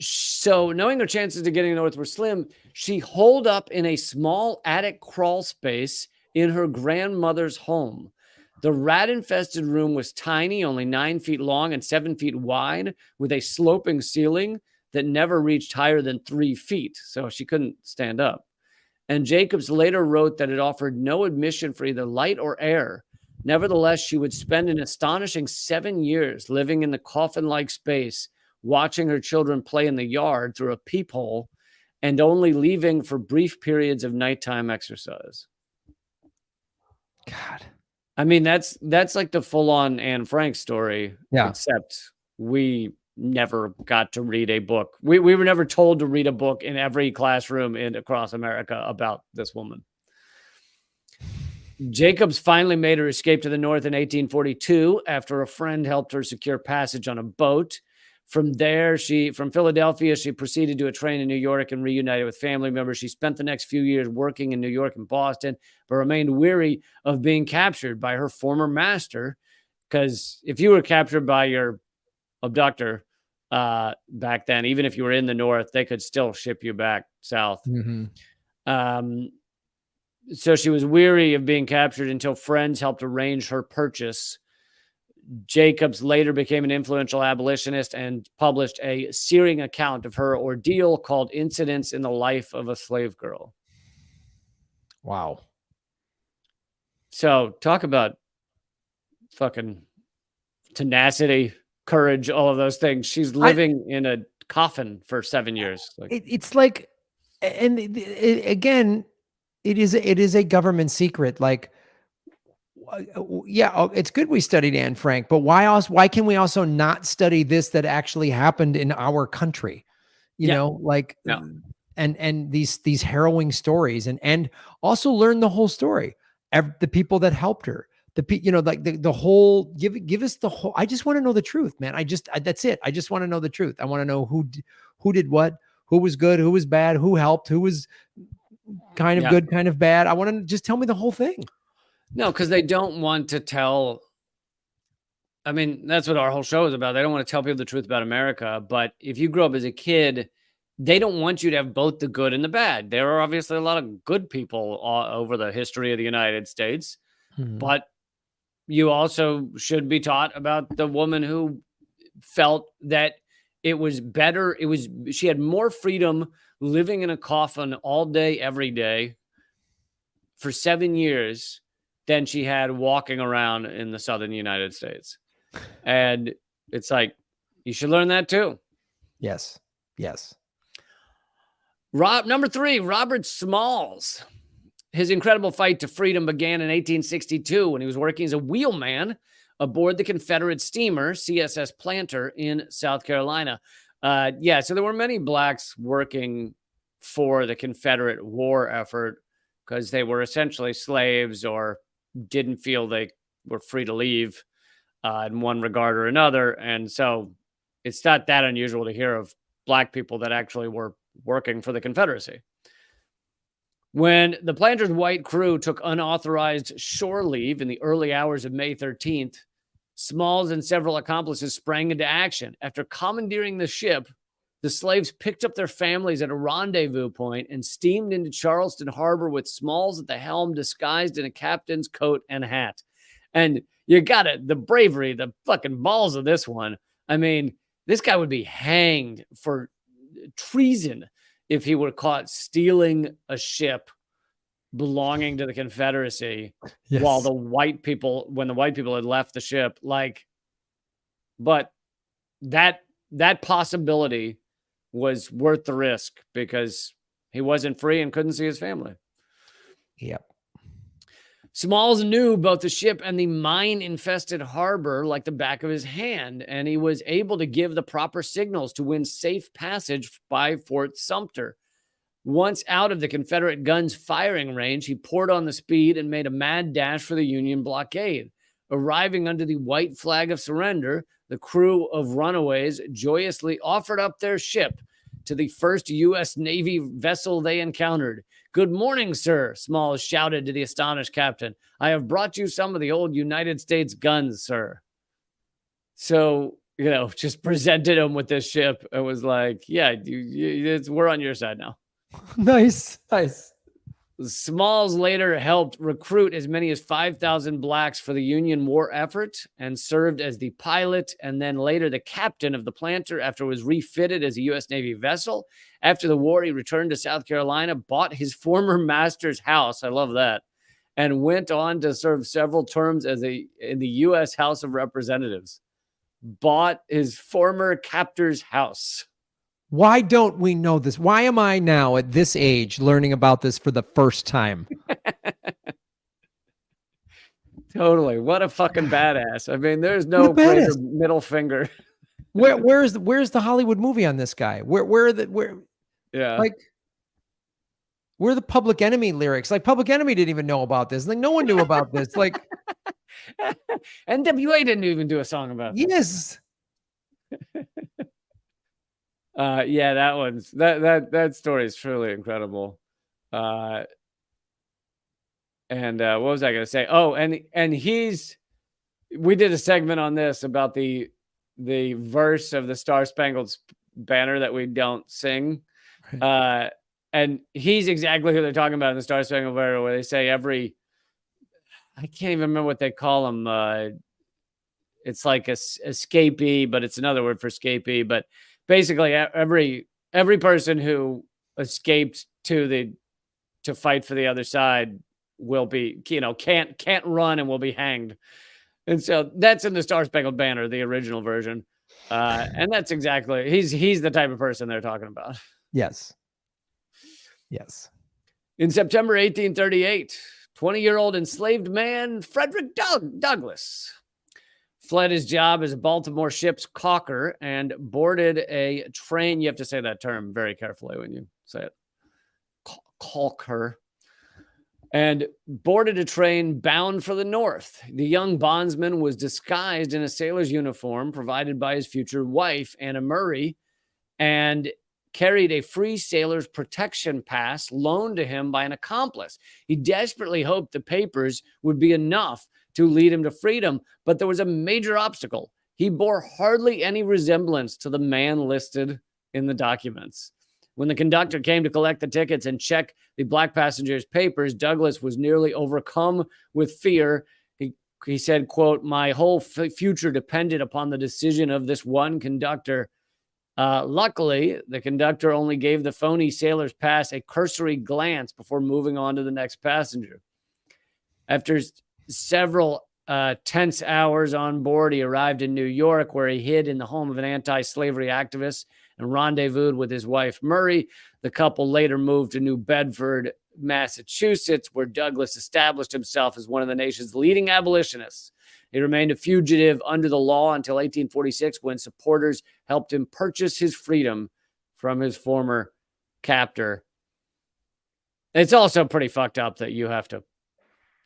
So knowing her chances of getting north were slim, she holed up in a small attic crawl space in her grandmother's home. The rat-infested room was tiny, only 9 feet long and 7 feet wide, with a sloping ceiling that never reached higher than 3 feet, so she couldn't stand up. And Jacobs later wrote that it offered no admission for either light or air. Nevertheless, she would spend an astonishing 7 years living in the coffin-like space, watching her children play in the yard through a peephole, and only leaving for brief periods of nighttime exercise. God. I mean, that's like the full-on Anne Frank story, Yeah. except we never got to read a book. We were never told to read a book in every classroom across America about this woman. Jacobs finally made her escape to the north in 1842 after a friend helped her secure passage on a boat. From there, from Philadelphia, she proceeded to a train in New York and reunited with family members. She spent the next few years working in New York and Boston, but remained weary of being captured by her former master. Because if you were captured by your abductor back then, even if you were in the north, they could still ship you back south. Mm-hmm. So she was weary of being captured until friends helped arrange her purchase. Jacobs later became an influential abolitionist and published a searing account of her ordeal called Incidents in the Life of a Slave Girl. Wow. So talk about fucking tenacity, courage, all of those things. She's living in a coffin for 7 years. It's like, and again, it is a government secret. Like, yeah, it's good we studied Anne Frank, but why can we also not study this that actually happened in our country? You know, like, and these harrowing stories, and also learn the whole story. The people that helped her, like the whole, give us the whole. I just want to know the truth, man. That's it. I just want to know the truth. I want to know who did what, who was good, who was bad, who helped, who was kind of good, kind of bad. I want to just tell me the whole thing. No, because they don't want to tell. I mean, that's what our whole show is about. They don't want to tell people the truth about America. But if you grew up as a kid, they don't want you to have both the good and the bad. There are obviously a lot of good people over the history of the United States, but you also should be taught about the woman who felt that it was better. She had more freedom living in a coffin all day, every day for 7 years than she had walking around in the southern United States. And it's like, you should learn that too. Yes. Yes. Number 3, Robert Smalls. His incredible fight to freedom began in 1862 when he was working as a wheelman aboard the Confederate steamer CSS Planter in South Carolina. So there were many blacks working for the Confederate war effort because they were essentially slaves or didn't feel they were free to leave in one regard or another. And so it's not that unusual to hear of black people that actually were working for the Confederacy. When the Planter's white crew took unauthorized shore leave in the early hours of May 13th, Smalls and several accomplices sprang into action. After commandeering the ship, the slaves picked up their families at a rendezvous point and steamed into Charleston Harbor with Smalls at the helm, disguised in a captain's coat and hat. And you got it, the bravery, the fucking balls of this one. I mean, this guy would be hanged for treason if he were caught stealing a ship belonging to the Confederacy while when the white people had left the ship. But that possibility was worth the risk because he wasn't free and couldn't see his family. Yep. Smalls knew both the ship and the mine-infested harbor like the back of his hand, and he was able to give the proper signals to win safe passage by Fort Sumter. Once out of the Confederate guns' firing range, he poured on the speed and made a mad dash for the Union blockade. Arriving under the white flag of surrender, the crew of runaways joyously offered up their ship, to the first U.S. Navy vessel they encountered. "Good morning, sir," Smalls shouted to the astonished captain. "I have brought you some of the old United States guns, sir." So, just presented him with this ship. It was like, yeah, we're on your side now. Nice. Smalls later helped recruit as many as 5,000 blacks for the Union war effort and served as the pilot and then later the captain of the Planter after it was refitted as a U.S. Navy vessel. After the war, he returned to South Carolina, bought his former master's house. I love that. And went on to serve several terms in the U.S. House of Representatives. Bought his former captor's house. Why don't we know this? Why am I now at this age learning about this for the first time? Totally. What a fucking badass. I mean, there's no greater middle finger. Where's the Hollywood movie on this guy? Where are the Public Enemy lyrics? Like Public Enemy didn't even know about this. Like no one knew about this. Like NWA didn't even do a song about this. Yes. Yeah, that story is truly incredible. And what was I going to say? Oh, and we did a segment on this about the verse of the Star Spangled Banner that we don't sing. Right. And he's exactly who they're talking about in the Star Spangled Banner, where they say I can't even remember what they call him. It's like a escapee, but it's another word for escapee. But basically, every person who escaped to fight for the other side will be, can't run and will be hanged. And so that's in the Star Spangled Banner, the original version. And that's exactly, he's the type of person they're talking about. Yes. In September 1838, 20-year-old enslaved man Frederick Douglass fled his job as a Baltimore ship's caulker and boarded a train. You have to say that term very carefully when you say it. Caulker. And boarded a train bound for the north. The young bondsman was disguised in a sailor's uniform provided by his future wife, Anna Murray, and carried a free sailor's protection pass loaned to him by an accomplice. He desperately hoped the papers would be enough to lead him to freedom, but there was a major obstacle. He bore hardly any resemblance to the man listed in the documents. When the conductor came to collect the tickets and check the black passenger's papers, Douglas was nearly overcome with fear. He said, quote, "My whole future depended upon the decision of this one conductor." Luckily, the conductor only gave the phony sailor's pass a cursory glance before moving on to the next passenger. After several tense hours on board, he arrived in New York, where he hid in the home of an anti-slavery activist and rendezvoused with his wife, Murray. The couple later moved to New Bedford, Massachusetts, where Douglas established himself as one of the nation's leading abolitionists. He remained a fugitive under the law until 1846, when supporters helped him purchase his freedom from his former captor. It's also pretty fucked up that you have to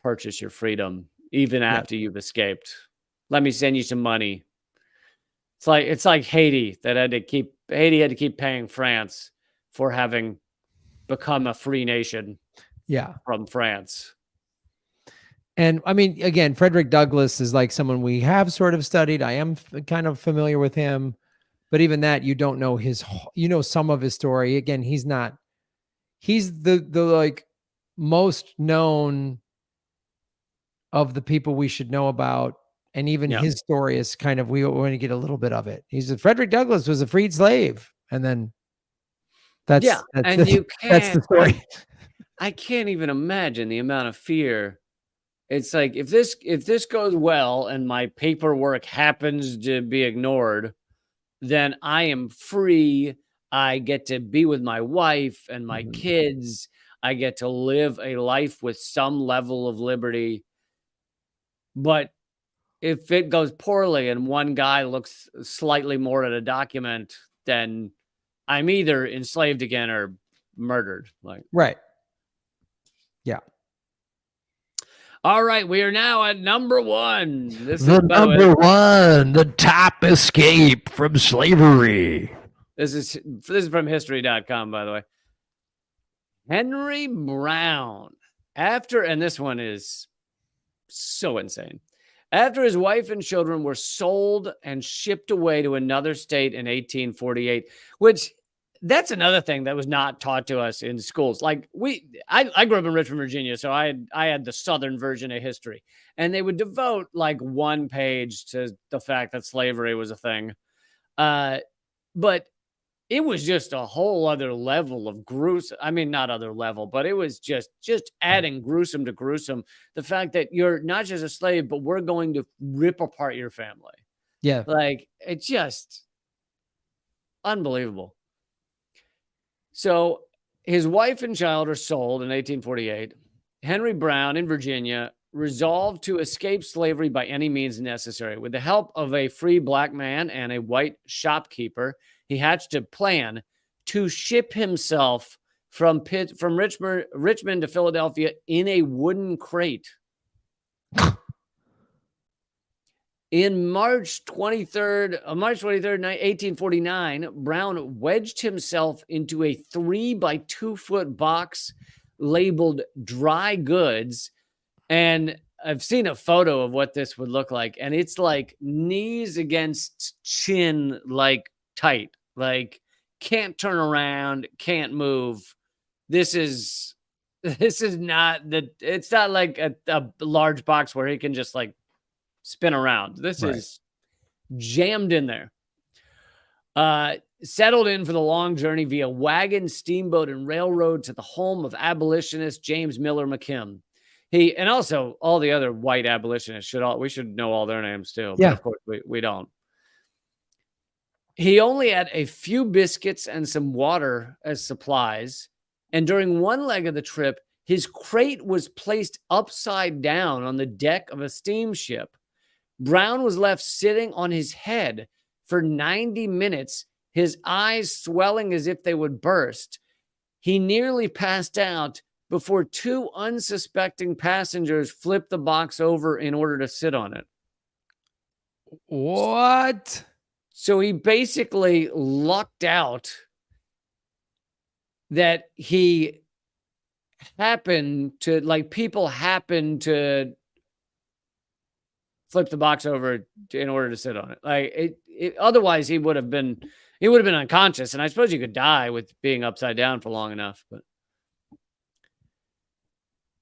purchase your freedom even after you've escaped. Let me send you some money. It's like Haiti had to keep paying France for having become a free nation. From France. And I mean, again, Frederick Douglass is like someone we have sort of studied. I am kind of familiar with him, but even that, you don't know some of his story. Again, he's the like most known of the people we should know about. And even his story is kind of, we want to get a little bit of it. Frederick Douglass was a freed slave. And then that's the story. I can't even imagine the amount of fear. It's like, if this goes well and my paperwork happens to be ignored, then I am free. I get to be with my wife and my kids. I get to live a life with some level of liberty. But if it goes poorly and one guy looks slightly more at a document, then I'm either enslaved again or murdered. Right. Yeah. All right, we are now at number one. Number one, the top escape from slavery. This is from history.com, by the way. Henry Brown, and this one is so insane. After his wife and children were sold and shipped away to another state in 1848, which that's another thing that was not taught to us in schools. Like I grew up in Richmond, Virginia, so I had the Southern version of history, and they would devote like one page to the fact that slavery was a thing. But it was just a whole other level of gruesome. I mean, not other level, but it was just adding gruesome to gruesome. The fact that you're not just a slave, but we're going to rip apart your family. Yeah. Like, it's just unbelievable. So his wife and child are sold in 1848. Henry Brown in Virginia resolved to escape slavery by any means necessary. With the help of a free black man and a white shopkeeper, he hatched a plan to ship himself from Richmond to Philadelphia in a wooden crate. In March 23rd, 1849, Brown wedged himself into a 3 by 2 foot box labeled dry goods. And I've seen a photo of what this would look like. And it's like knees against chin, like tight, like can't turn around, can't move. This is not it's not like a large box where he can just like spin around. This is jammed in there. Settled in for the long journey via wagon, steamboat, and railroad to the home of abolitionist James Miller McKim. And also all the other white abolitionists we should know all their names too. Yeah. But of course we don't. He only had a few biscuits and some water as supplies. And during one leg of the trip, his crate was placed upside down on the deck of a steamship. Brown was left sitting on his head for 90 minutes, his eyes swelling as if they would burst. He nearly passed out before 2 unsuspecting passengers flipped the box over in order to sit on it. What? So he basically lucked out that he people happened to flip the box over in order to sit on it. Like otherwise he would have been unconscious. And I suppose you could die with being upside down for long enough, but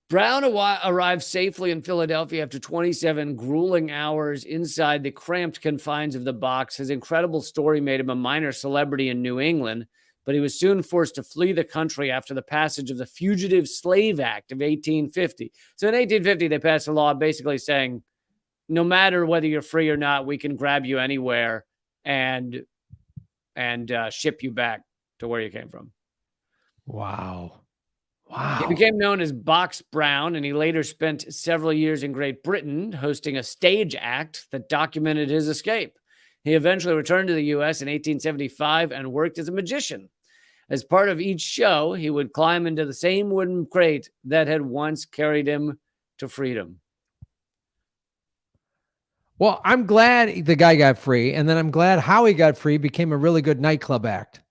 Brown arrived safely in Philadelphia after 27 grueling hours inside the cramped confines of the box. His incredible story made him a minor celebrity in New England, but he was soon forced to flee the country after the passage of the Fugitive Slave Act of 1850. So in 1850, they passed a law basically saying, no matter whether you're free or not, we can grab you anywhere and ship you back to where you came from. Wow. He became known as Box Brown, and he later spent several years in Great Britain hosting a stage act that documented his escape. He eventually returned to the U.S. in 1875 and worked as a magician. As part of each show, he would climb into the same wooden crate that had once carried him to freedom. Well, I'm glad the guy got free, and then I'm glad how he got free became a really good nightclub act.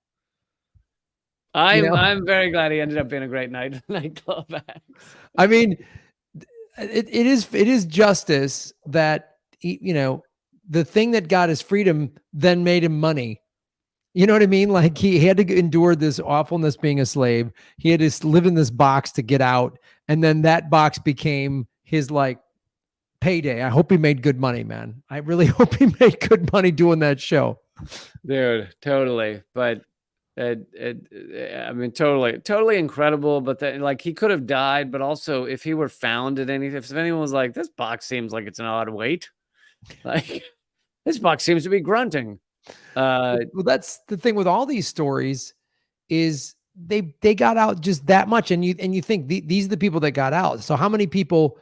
I'm very glad he ended up being a great nightclub act. I mean, it is justice that the thing that got his freedom then made him money. You know what I mean? Like he had to endure this awfulness being a slave. He had to live in this box to get out, and then that box became his like payday. I hope he made good money, man. I really hope he made good money doing that show. Dude, totally. But I mean, totally incredible. But like he could have died, but also if he were found at if anyone was like, this box seems like it's an odd weight, like this box seems to be grunting. Well, that's the thing with all these stories is they got out just that much. And you think these are the people that got out. So how many people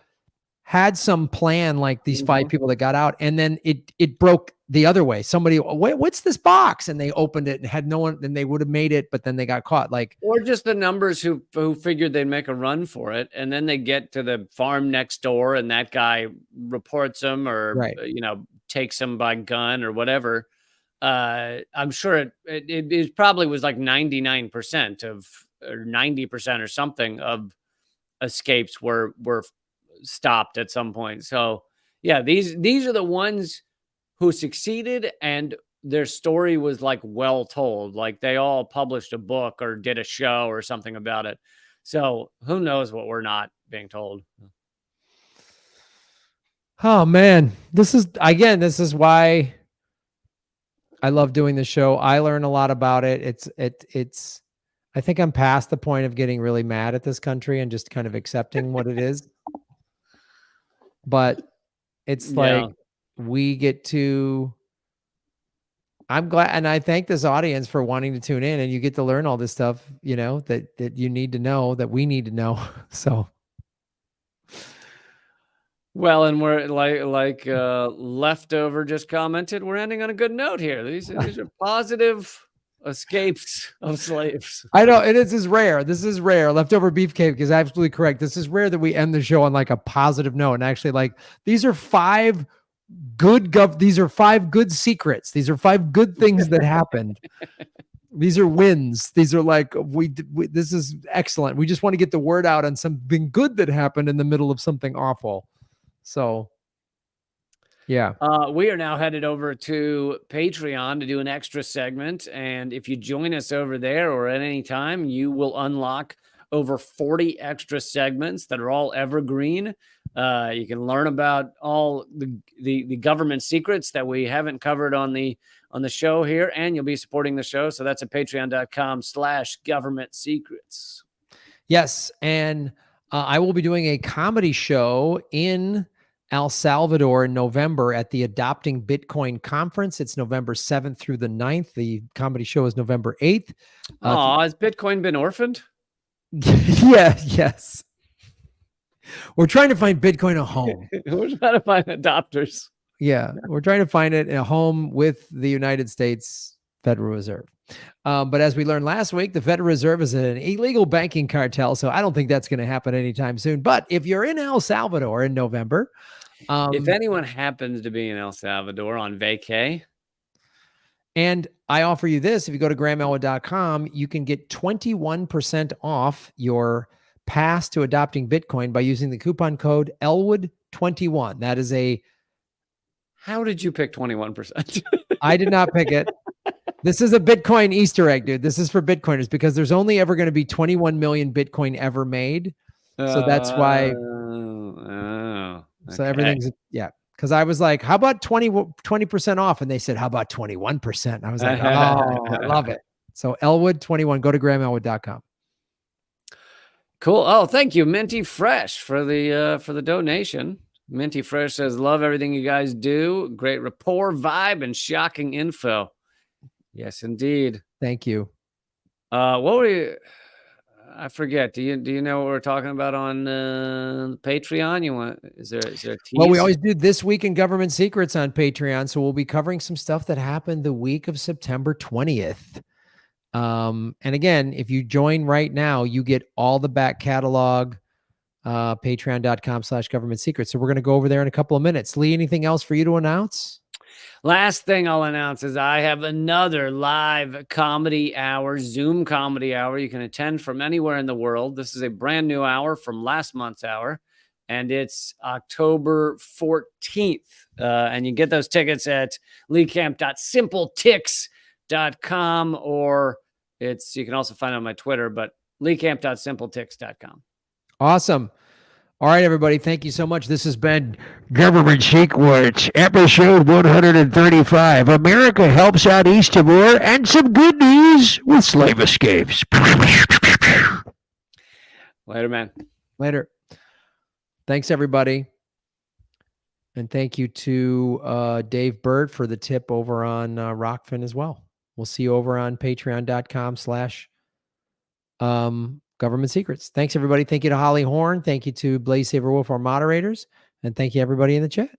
had some plan like these 5 people that got out, and then it broke the other way. Somebody, what's this box? And they opened it and had no one, and they would have made it, but then they got caught. Like, or just the numbers who figured they'd make a run for it. And then they get to the farm next door and that guy reports them or, takes them by gun or whatever. I'm sure it probably was like 99% of or 90% or something of escapes were stopped at some point. So yeah, these are the ones who succeeded and their story was like well told. Like they all published a book or did a show or something about it. So who knows what we're not being told. Oh man, this is why I love doing the show. I learn a lot about it. It's I think I'm past the point of getting really mad at this country and just kind of accepting what it is. But it's like we get to I'm glad, and I thank this audience for wanting to tune in, and you get to learn all this stuff, you know, that you need to know, that we need to know. So well, and we're like leftover just commented, we're ending on a good note here. These are positive escapes of slaves. I know, and this is rare. This is rare. Leftover beefcake is absolutely correct. This is rare that we end the show on like a positive note. And actually, like these are five these are five good secrets. These are five good things that happened. These are wins. These are like this is excellent. We just want to get the word out on something good that happened in the middle of something awful. So yeah. We are now headed over to Patreon to do an extra segment. And if you join us over there or at any time, you will unlock over 40 extra segments that are all evergreen. You can learn about all the government secrets that we haven't covered on the show here, and you'll be supporting the show. So that's at patreon.com/government secrets. Yes. And I will be doing a comedy show in El Salvador in November at the Adopting Bitcoin Conference. It's November 7th through the 9th. The comedy show is November 8th. Has Bitcoin been orphaned? Yeah, yes. We're trying to find Bitcoin a home. We're trying to find adopters. Yeah, we're trying to find it in a home with the United States Federal Reserve. But as we learned last week, the Federal Reserve is an illegal banking cartel, so I don't think that's going to happen anytime soon. But if you're in El Salvador in November, if anyone happens to be in El Salvador on vacay, and I offer you this, if you go to GrahamElwood.com, you can get 21% off your pass to adopting Bitcoin by using the coupon code Elwood21. That is how did you pick 21%? I did not pick it. This is a Bitcoin Easter egg, dude. This is for Bitcoiners because there's only ever going to be 21 million Bitcoin ever made. So that's why. So everything's, yeah. Because I was like, how about 20% off? And they said, how about 21%? I was like, oh, I love it. So Elwood21, go to GrahamElwood.com. Cool. Oh, thank you, Minty Fresh, for the donation. Minty Fresh says, love everything you guys do. Great rapport, vibe, and shocking info. Yes, indeed. Thank you. What were you? I forget. Do you know what we're talking about on Patreon? Is there a tease? Well, we always do This Week in Government Secrets on Patreon, so we'll be covering some stuff that happened the week of September 20th. And again, if you join right now, you get all the back catalog. Patreon.com/government secrets. So we're going to go over there in a couple of minutes. Lee, anything else for you to announce? Last thing I'll announce is I have another live comedy hour, Zoom comedy hour. You can attend from anywhere in the world. This is a brand new hour from last month's hour, and it's October 14th. And you get those tickets at leecamp.simpletix.com, or you can also find it on my Twitter, but leecamp.simpletix.com. Awesome. All right, everybody. Thank you so much. This has been Government Secrets, episode 135. America helps out East Timor, and some good news with slave escapes. Later, man. Later. Thanks, everybody. And thank you to Dave Bird for the tip over on Rockfin as well. We'll see you over on patreon.com/Government Secrets. Thanks, everybody. Thank you to Holly Horn. Thank you to Blaze Saver Wolf, our moderators. And thank you, everybody in the chat.